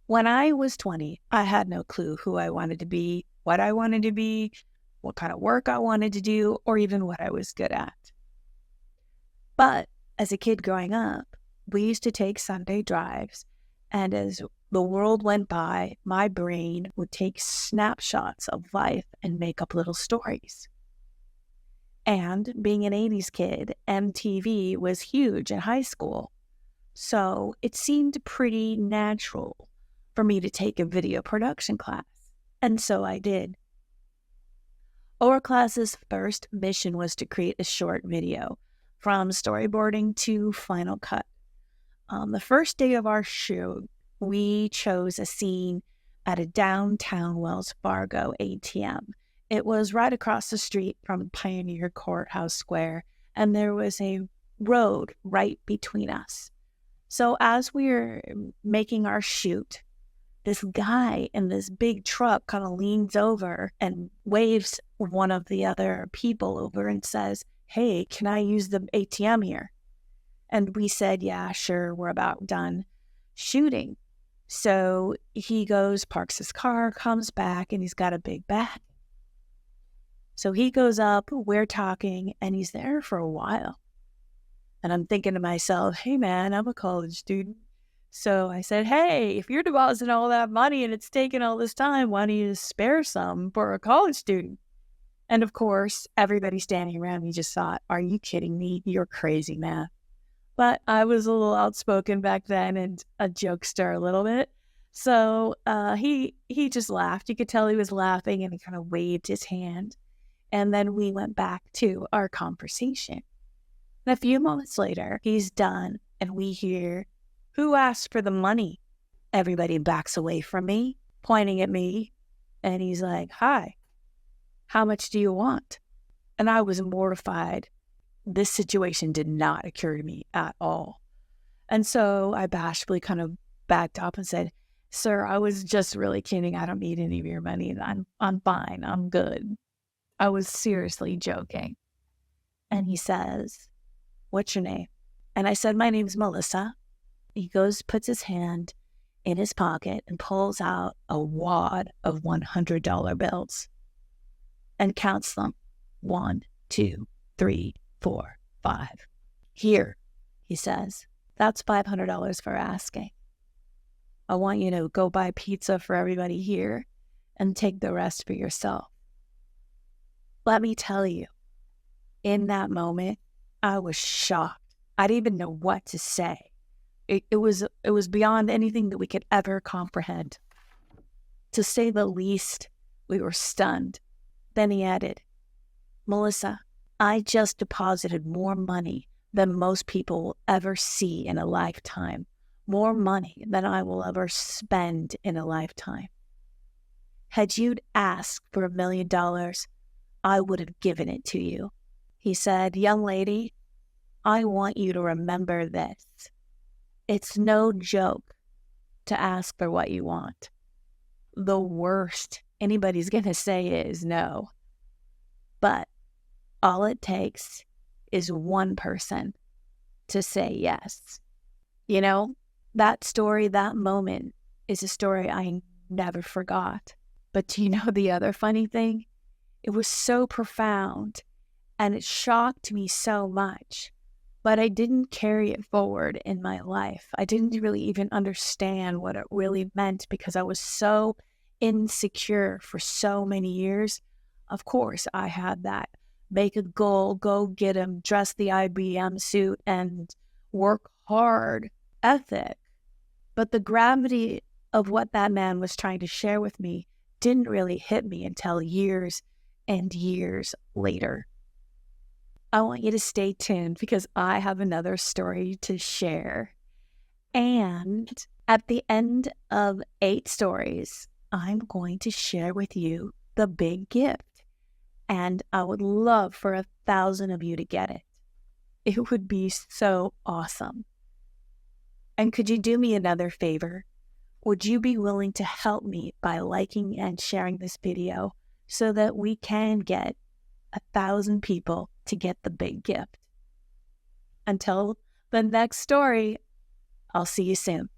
When I was 20, I had no clue who I wanted to be, what I wanted to be, what kind of work I wanted to do, or even what I was good at. But as a kid growing up, we used to take Sunday drives, and as the world went by, my brain would take snapshots of life and make up little stories. And being an 80s kid, MTV was huge in high school. So it seemed pretty natural for me to take a video production class. And so I did. Our class's first mission was to create a short video, from storyboarding to Final Cut. On the first day of our shoot, we chose a scene at a downtown Wells Fargo ATM. It was right across the street from Pioneer Courthouse Square, and there was a road right between us. So as we were making our shoot, this guy in this big truck kind of leans over and waves one of the other people over and says, "Hey, can I use the ATM here?" And we said, "Yeah, sure, we're about done shooting." So he goes, parks his car, comes back, and he's got a big bag. So he goes up, we're talking, and he's there for a while. And I'm thinking to myself, hey, man, I'm a college student. So I said, hey, if you're depositing all that money and it's taking all this time, why don't you spare some for a college student? And of course, everybody standing around me just thought, are you kidding me? You're crazy, man. But I was a little outspoken back then and a jokester a little bit. So he just laughed. You could tell he was laughing, and he kind of waved his hand. And then we went back to our conversation. And a few moments later, he's done, and we hear, who asked for the money? Everybody backs away from me, pointing at me, and he's like, hi, how much do you want? And I was mortified. This situation did not occur to me at all. And so I bashfully kind of backed up and said, sir, I was just really kidding. I don't need any of your money. I'm fine. I'm good. I was seriously joking. And he says, what's your name? And I said, my name's Melissa. He goes, puts his hand in his pocket and pulls out a wad of $100 bills and counts them. 1, 2, 3, 4, 5. Here, he says, that's $500 for asking. I want you to go buy pizza for everybody here and take the rest for yourself. Let me tell you, in that moment, I was shocked. I didn't even know what to say. It was beyond anything that we could ever comprehend. To say the least, we were stunned. Then he added, Melissa, I just deposited more money than most people will ever see in a lifetime. More money than I will ever spend in a lifetime. Had you asked for $1 million, I would have given it to you. He said, young lady, I want you to remember this. It's no joke to ask for what you want. The worst anybody's going to say is no. But all it takes is one person to say yes. You know, that story, that moment is a story I never forgot. But do you know the other funny thing? It was so profound and it shocked me so much. But I didn't carry it forward in my life. I didn't really even understand what it really meant because I was so insecure for so many years. Of course, I had that make a goal, go get him, dress the IBM suit, and work hard ethic. But the gravity of what that man was trying to share with me didn't really hit me until years and years later. I want you to stay tuned because I have another story to share. And at the end of 8 stories, I'm going to share with you the big gift. And I would love for 1,000 of you to get it. It would be so awesome. And could you do me another favor? Would you be willing to help me by liking and sharing this video so that we can get 1,000 people to get the big gift? Until the next story, I'll see you soon.